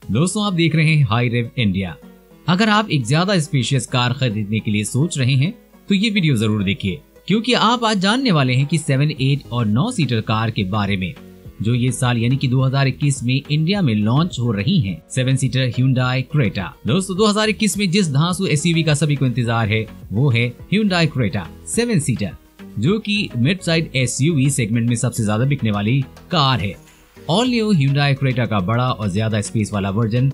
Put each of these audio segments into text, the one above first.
दोस्तों, आप देख रहे हैं हाई रेव इंडिया। अगर आप एक ज्यादा स्पेशियस कार खरीदने के लिए सोच रहे हैं तो ये वीडियो जरूर देखिए, क्योंकि आप आज जानने वाले हैं कि 7, 8 और 9 सीटर कार के बारे में जो ये साल यानी कि 2021 में इंडिया में लॉन्च हो रही हैं। 7 सीटर Hyundai Creta। दोस्तों, 2021 में जिस धांसू एसयूवी का सभी को इंतजार है वो है Hyundai Creta 7 सीटर, जो कि मिड साइड एसयूवी सेगमेंट में सबसे ज्यादा बिकने वाली कार है। ऑल न्यू Hyundai Creta का बड़ा और ज्यादा स्पेस वाला वर्जन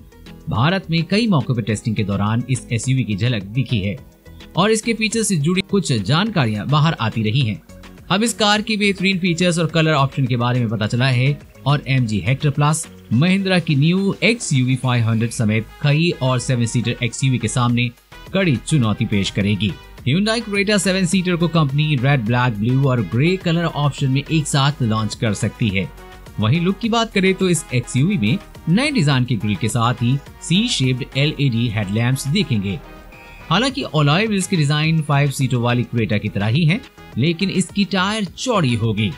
भारत में कई मौकों पर टेस्टिंग के दौरान इस एसयूवी की झलक दिखी है और इसके फीचर्स से जुड़ी कुछ जानकारियां बाहर आती रही हैं। अब इस कार की बेहतरीन फीचर्स और कलर ऑप्शन के बारे में पता चला है और MG हेक्टर प्लस, महिंद्रा की न्यू XUV 500 समेत कई और 7 सीटर XUV के सामने कड़ी चुनौती पेश करेगी। Hyundai Creta 7 सीटर को कंपनी रेड, ब्लैक, ब्लू और ग्रे कलर ऑप्शन में एक साथ लॉन्च कर सकती है। वहीं लुक की बात करें तो इस XUV में नए डिजाइन के ग्रिल के साथ ही C-शेप्ड LED हेडलैम्प्स दिखेंगे। हालांकि अलॉय व्हील्स की डिजाइन 5 सीटों वाली क्रेटा की तरह ही है, लेकिन इसकी टायर चौड़ी होगी।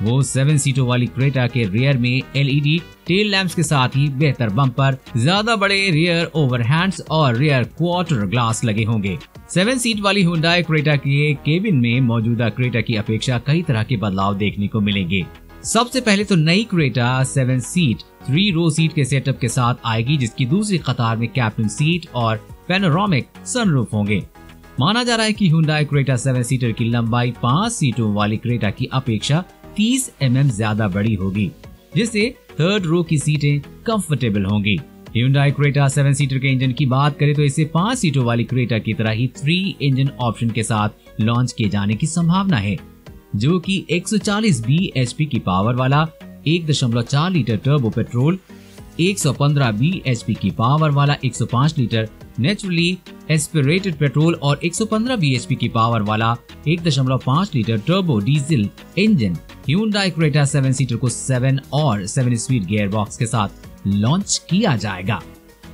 वो 7 सीटों वाली क्रेटा के रियर में LED टेल लैंप्स के साथ ही बेहतर बम्पर, ज्यादा बड़े रियर ओवरहैंड्स और रियर क्वार्टर ग्लास लगे होंगे। 7 सीट वाली Hyundai Creta के केबिन में मौजूदा क्रेटा की अपेक्षा कई तरह के बदलाव देखने को मिलेंगे। सबसे पहले तो नई क्रेटा 7 सीट 3 रो सीट के सेटअप के साथ आएगी, जिसकी दूसरी कतार में कैप्टन सीट और पैनोरामिक सनरूफ होंगे। माना जा रहा है कि Hyundai Creta 7 सीटर की लंबाई 5 सीटों वाली क्रेटा की अपेक्षा 30 mm ज्यादा बड़ी होगी, जिससे थर्ड रो की सीटें कंफर्टेबल होंगी। Hyundai Creta 7 सीटर के इंजन की बात करें तो इसे 5 सीटों वाली क्रेटा की तरह ही 3 इंजन ऑप्शन के साथ लॉन्च किए जाने की संभावना है, जो कि 140 bhp की पावर वाला 1.4 लीटर टर्बो पेट्रोल, 115 bhp की पावर वाला 105 लीटर नेचुरली एस्पिरेटेड पेट्रोल और 115 bhp की पावर वाला 1.5 litre turbo diesel engine Hyundai Creta 7 seater को 7 और 7 स्पीड गियर बॉक्स के साथ लॉन्च किया जाएगा,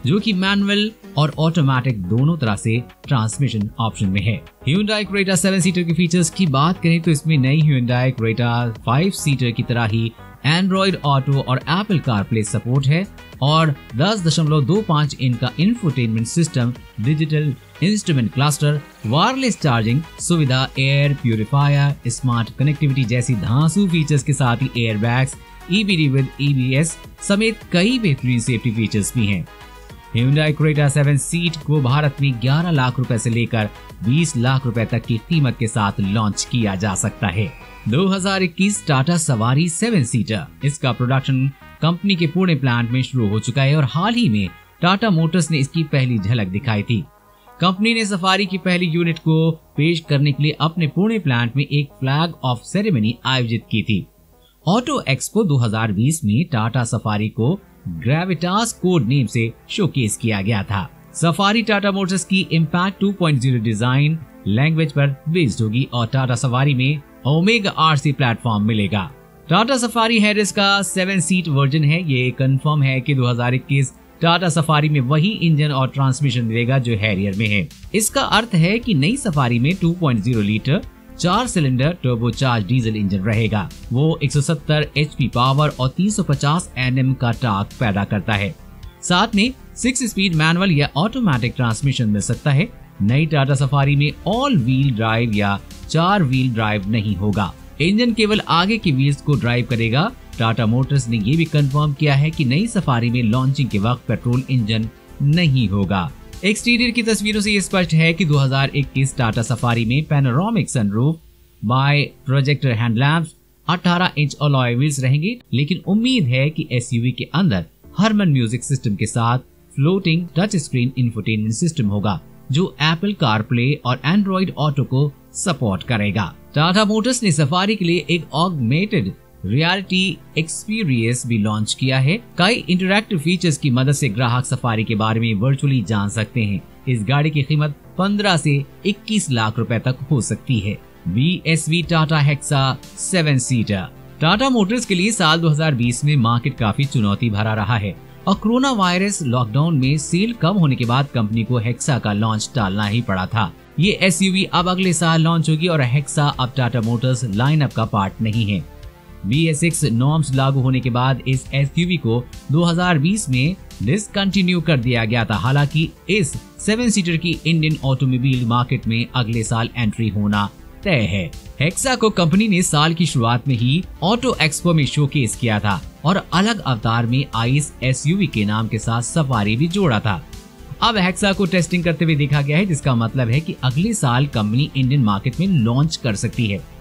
जो कि मैनुअल और ऑटोमेटिक दोनों तरह से ट्रांसमिशन ऑप्शन में है। Hyundai Creta 7 सीटर के फीचर्स की बात करें तो इसमें नई Hyundai Creta 5 सीटर की तरह ही Android Auto और Apple CarPlay सपोर्ट है और 10.25 इंच का infotainment system, digital instrument cluster, wireless charging सुविधा, एयर प्यूरिफायर, स्मार्ट कनेक्टिविटी जैसी धांसू फीचर्स के साथ ही एयरबैग्स, EBD विद EBS समेत कई बेहतरीन सेफ्टी फीचर्स भी हैं। Hyundai Creta 7 सीट को भारत में 11 लाख रुपए से लेकर 20 लाख रुपए तक की कीमत के साथ लॉन्च किया जा सकता है। 2021 टाटा सवारी 7 सीटर, इसका प्रोडक्शन कंपनी के पुणे प्लांट में शुरू हो चुका है और हाल ही में टाटा मोटर्स ने इसकी पहली झलक दिखाई थी। कंपनी ने सफारी की पहली यूनिट को पेश करने के लिए अपने पुणे प्लांट में एक फ्लैग ऑफ सेरेमनी आयोजित की थी। ऑटो एक्सपो 2020 में टाटा सफारी को ग्रेविटास कोड नेम से शोकेस किया गया था। सफारी टाटा मोटर्स की इम्पैक्ट 2.0 डिजाइन लैंग्वेज पर बेस्ड होगी और टाटा सफारी में ओमेगा RC प्लेटफॉर्म मिलेगा। टाटा सफारी हैरिस का 7 सीट वर्जन है। ये कंफर्म है कि 2021 टाटा सफारी में वही इंजन और ट्रांसमिशन मिलेगा जो हैरियर में है। इसका अर्थ है कि नई सफारी में 2.0 litre 4 cylinder turbocharge diesel engine रहेगा। वो 170 HP पावर और 350 Nm का टॉर्क पैदा करता है। साथ में 6 स्पीड मैनुअल या ऑटोमेटिक ट्रांसमिशन मिल सकता है। नई टाटा सफारी में ऑल व्हील ड्राइव या 4 व्हील ड्राइव नहीं होगा। इंजन केवल आगे के व्हील्स को ड्राइव करेगा। टाटा मोटर्स ने ये भी कंफर्म किया है कि नई सफारी में लॉन्चिंग के वक्त पेट्रोल इंजन नहीं होगा। एक्सटीरियर की तस्वीरों से ये स्पष्ट है कि 2021 टाटा सफारी में panoramic sunroof, bi projector headlamps, 18 inch alloy wheels रहेंगे, लेकिन उम्मीद है कि एसयूवी के अंदर हरमन म्यूजिक सिस्टम के साथ floating touch screen infotainment system होगा, जो एप्पल कारप्ले और एंड्रॉइड ऑटो को सपोर्ट करेगा। टाटा मोटर्स ने सफारी के लिए एक ऑगमेंटेड रियलिटी एक्सपीरियंस भी लॉन्च किया है। कई इंटरैक्टिव फीचर्स की मदद से ग्राहक सफारी के बारे में वर्चुअली जान सकते हैं। इस गाड़ी की कीमत 15 से 21 लाख रुपए तक हो सकती है। BSV Tata hexa 7 seater. Tata Motors के लिए साल 2020 में मार्केट काफी चुनौती भरा रहा है और कोरोना वायरस लॉकडाउन में सेल कम होने के बाद कंपनी को हेक्सा का लॉन्च टालना ही पड़ा था। ये एसयूवी अब अगले साल लॉन्च होगी और हेक्सा अब टाटा मोटर्स लाइनअप का पार्ट नहीं है। BS6 नॉर्म्स लागू होने के बाद इस एसयूवी को 2020 में डिसकंटिन्यू कर दिया गया था। हालांकि इस 7 सीटर की इंडियन ऑटोमोबाइल मार्केट में अगले साल एंट्री होना तय है। हेक्सा को कंपनी ने साल की शुरुआत में ही ऑटो एक्सपो में शोकेस किया था और अलग अवतार में आइस एसयूवी के नाम के साथ सफारी भी जोड़ा था। अब हेक्सा को टेस्टिंग करते हुए देखा गया है, जिसका मतलब है कि अगले साल कंपनी इंडियन मार्केट में लॉन्च कर सकती है।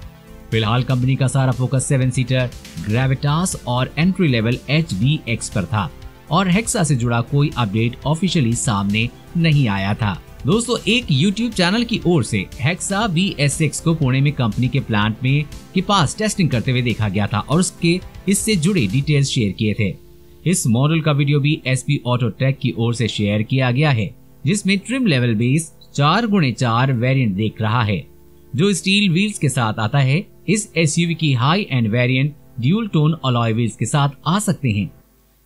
फिलहाल कंपनी का सारा फोकस 7 सीटर ग्रेविटास और एंट्री लेवल HBX पर था और हेक्सा से जुड़ा कोई अपडेट ऑफिशियली सामने नहीं आया था। दोस्तों, एक YouTube चैनल की ओर से हेक्सा BS6 को पुणे में कंपनी के प्लांट में के पास टेस्टिंग करते हुए देखा गया था और उसके इससे जुड़े डिटेल्स शेयर किए थे। इस मॉडल का वीडियो भी SP ऑटोटेक की ओर से शेयर किया गया है, जिसमें trim level base 4x4 variant देख रहा है, जो स्टील व्हील्स के साथ आता है। इस SUV की high end variant dual tone alloy wheels के साथ आ सकते हैं।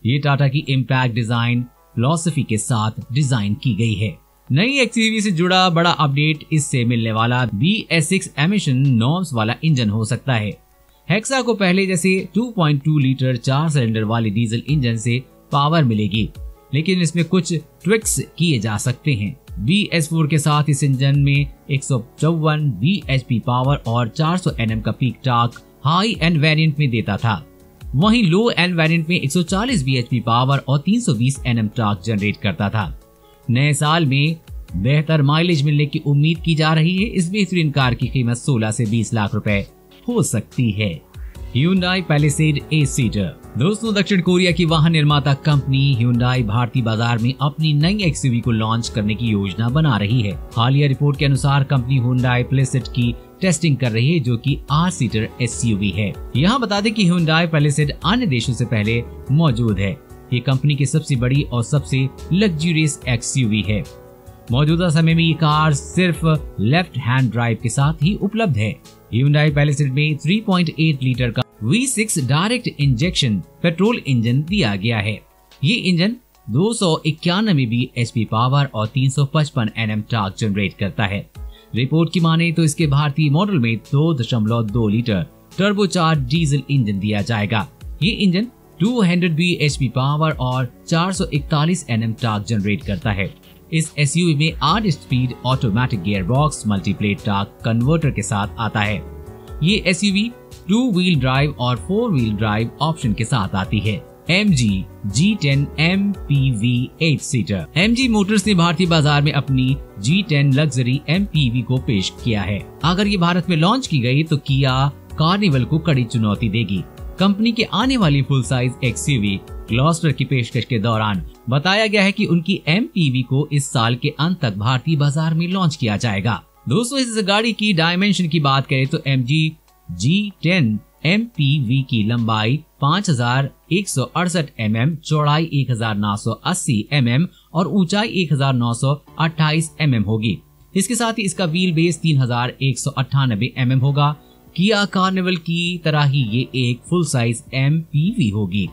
ये टाटा की इम्पैक्ट डिजाइन फिलॉसफी के साथ डिजाइन की गई है। नई XUV से जुड़ा बड़ा अपडेट, इससे मिलने वाला BS6 एमिशन नॉर्म्स वाला इंजन हो सकता है। हेक्सा को पहले जैसे 2.2 लीटर 4 सिलेंडर वाले डीजल इंजन से पावर मिलेगी, लेकिन इसमें कुछ ट्विक्स किए जा सकते हैं। BS4 के साथ इस इंजन में 154 bhp पावर और 400 Nm का peak torque high end variant में देता था। वहीं लो एंड वेरिएंट में 140 bhp पावर और 320 Nm टॉर्क जनरेट करता था। नए साल में बेहतर माइलेज मिलने की उम्मीद की जा रही है। इस बेहतरीन कार की कीमत 16 से 20 लाख रुपए हो सकती है। Hyundai Palisade 8 seater. दोस्तों, दक्षिण कोरिया की वाहन निर्माता कंपनी Hyundai भारतीय बाजार में अपनी नई XUV को लॉन्च करने की योजना बना रही है। हालिया रिपोर्ट के अनुसार कंपनी Hyundai Palisade की टेस्टिंग कर रही है, जो कि 8 सीटर SUV है। यहाँ बता दें कि Hyundai Palisade अन्य देशों से पहले मौजूद है। ये कंपनी की सबसे बड़ी और सबसे लग्जरियस XUV है। मौजूदा समय में ये कार सिर्फ लेफ्ट हैंड ड्राइव के साथ ही उपलब्ध है। Hyundai Palisade में 3.8 लीटर का V6 direct injection petrol engine दिया गया है। ये इंजन 291 bhp पावर और 355 Nm टॉर्क जनरेट करता है। रिपोर्ट की माने तो इसके भारतीय मॉडल में 2.2 लीटर टर्बोचार्ज डीजल इंजन दिया जाएगा। ये इंजन 200 bhp पावर और 441 Nm टॉर्क जनरेट करता है। इस SUV में 8 speed automatic gearbox multiplate torque converter के साथ आता है। ये SUV 2 व्हील ड्राइव और 4 व्हील ड्राइव ऑप्शन के साथ आती है। MG G10 MPV 8 seater. MG Motors ने भारतीय बाजार में अपनी G10 लग्जरी MPV को पेश किया है। अगर ये भारत में लॉन्च की गई तो किया कार्निवल को कड़ी चुनौती देगी। कंपनी के आने वाली फुल साइज XUV ग्लॉस्टर की पेशकश के दौरान बताया गया है कि उनकी MPV को इस साल के अंत तक भारतीय बाजार में लॉन्च किया जाएगा। दोस्तों, इस गाड़ी की डायमेंशन की बात करें तो MG G10 MPV की लंबाई 5168 mm, चौड़ाई 1980 mm और ऊंचाई 1928 mm होगी। इसके साथ ही इसका व्हील बेस 3198 mm होगा। किया कार्निवल की तरह ही ये एक फुल साइज MPV होगी।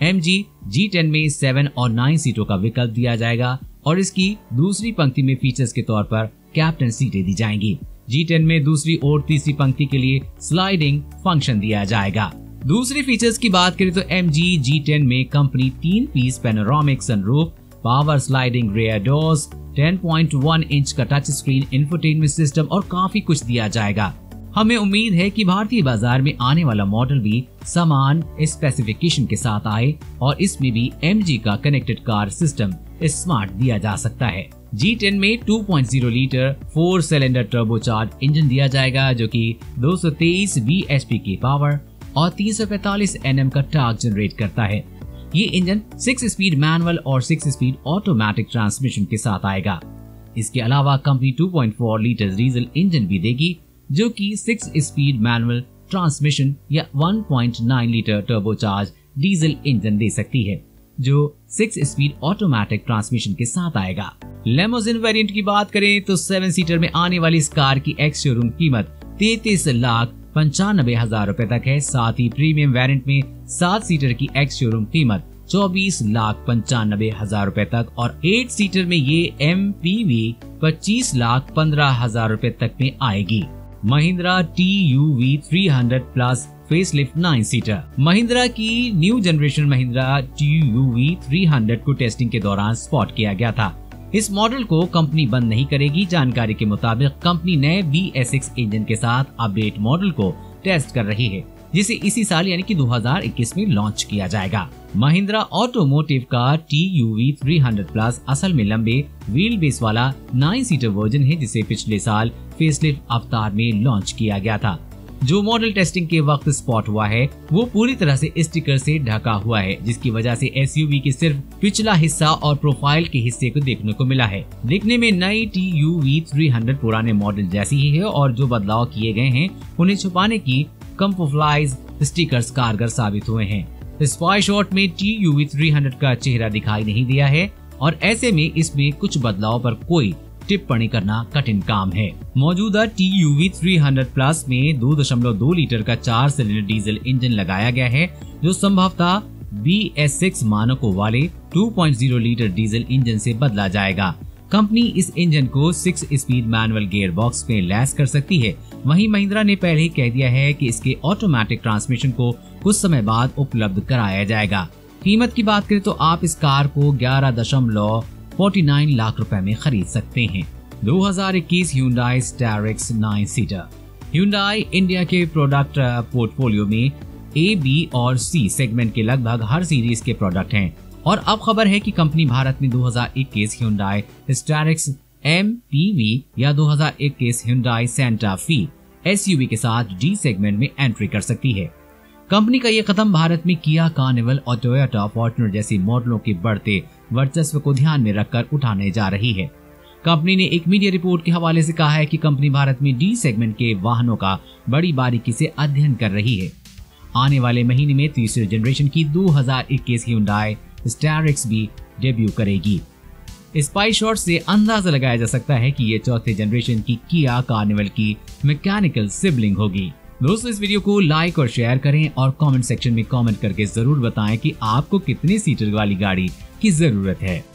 MG G10 में 7 और 9 सीटों का विकल्प दिया जाएगा और इसकी दूसरी पंक्ति में फीचर्स के तौर पर कैप्टन सीटें दी जाएंगी। G10 में दूसरी और तीसरी पंक्ति के लिए स्लाइडिंग फंक्शन दिया जाएगा। दूसरी फीचर्स की बात करें तो MG G10 में company 3 piece panoramic sunroof, power sliding rear doors, 10.1 inch का टच स्क्रीन इंफोटेनमेंट सिस्टम और काफी कुछ दिया जाएगा। हमें उम्मीद है कि भारतीय बाजार में आने वाला मॉडल भी समान स्पेसिफिकेशन के साथ आए और इसमें भी MG का कनेक्टेड कार सिस्टम स्मार्ट दिया जा सकता है। G10 में 2.0 लीटर 4 सिलेंडर टर्बोचार्ज इंजन दिया जाएगा, जो कि 223 bhp की पावर और 345 Nm का टॉर्क जनरेट करता है। ये इंजन 6 स्पीड मैनुअल और 6 स्पीड ऑटोमेटिक ट्रांसमिशन के साथ आएगा। इसके अलावा कंपनी 2.4 लीटर डीजल इंजन भी देगी, जो कि 6 स्पीड मैनुअल ट्रांसमिशन या 1.9 लीटर टर्बोचार्ज डीजल इंजन दे सकती है, जो 6 स्पीड ऑटोमेटिक ट्रांसमिशन के साथ आएगा। लेमोजिन वेरिएंट की बात करें तो 7 सीटर में आने वाली इस कार की एक्स शोरूम कीमत 33,95,000 रुपए तक है। साथ ही प्रीमियम वेरिएंट में 7 सीटर की एक्स शोरूम कीमत 24,95,000 रुपए तक और 8 सीटर में ये MPV 25,15,000 रुपए तक में आएगी। Mahindra TUV 300 plus facelift 9 seater. Mahindra की न्यू जनरेशन महिंद्रा TUV 300 को टेस्टिंग के दौरान स्पॉट किया गया था। इस मॉडल को कंपनी बंद नहीं करेगी। जानकारी के मुताबिक कंपनी नए BS6 इंजन के साथ अपडेट मॉडल को टेस्ट कर रही है, जिसे इसी साल यानी कि 2021 में लॉन्च किया जाएगा। महिंद्रा ऑटोमोटिव का TUV 300 प्लस असल में लंबे व्हील बेस वाला 9 सीटर वर्जन है, जिसे पिछले साल फेसलिफ्ट अवतार में लॉन्च किया गया था। जो मॉडल टेस्टिंग के वक्त स्पॉट हुआ है वो पूरी तरह से स्टिकर से ढका हुआ है, जिसकी वजह से SUV की सिर्फ पिछला हिस्सा और प्रोफाइल के हिस्से को देखने को मिला है। दिखने में नई TUV 300 पुराने मॉडल जैसी ही है और जो बदलाव किए गए हैं उन्हें छुपाने की कैमोफ्लेज स्टिकर्स कारगर साबित हुए हैं। स्पाई शॉट में TUV 300 का चेहरा दिखाई नहीं दिया है और ऐसे में इसमें कुछ बदलाव पर कोई टिप्पणी करना कठिन काम है। मौजूदा TUV 300 प्लस में 2.2 लीटर का 4 सिलेंडर डीजल इंजन लगाया गया है, जो संभवतः BS6 मानकों वाले 2.0 लीटर डीजल इंजन से बदला जाएगा। कंपनी इस इंजन को 6 स्पीड मैनुअल गियर बॉक्स में लैस कर सकती है। वहीं महिंद्रा ने पहले ही कह दिया है कि इसके ऑटोमेटिक ट्रांसमिशन को कुछ समय बाद उपलब्ध कराया जाएगा। कीमत की बात करें तो आप इस कार को 11.49 लाख रुपए में खरीद सकते हैं। 2021 Hyundai Starex 9 seater. Hyundai India के प्रोडक्ट पोर्टफोलियो में A, B और C सेगमेंट के लगभग हर सीरीज के प्रोडक्ट हैं और अब खबर है कि कंपनी भारत में 2021 Hyundai Starex MPV या 2021 Hyundai Santa Fe SUV के साथ D सेगमेंट में एंट्री कर सकती है। कंपनी का ये कदम भारत में किया, कार्निवल और टोयोटा फॉर्च्यूनर जैसी मॉडलों के बढ़ते वर्चस्व को ध्यान में रखकर उठाने जा रही है। कंपनी ने एक मीडिया रिपोर्ट के हवाले से कहा है कि कंपनी भारत में D सेगमेंट के वाहनों का बड़ी बारीकी से अध्ययन कर रही है। आने वाले महीने में तीसरे जनरेशन की 2021 Hyundai Starex भी डेब्यू करेगी। स्पाई शॉट से अंदाजा लगाया जा सकता है कि ये चौथे जनरेशन की किया कार्निवल की मैकेनिकल सिबलिंग होगी। दोस्तों, इस वीडियो को लाइक और शेयर करें और कमेंट सेक्शन में कमेंट करके जरूर बताएं कि आपको कितने सीटर वाली गाड़ी की जरूरत है।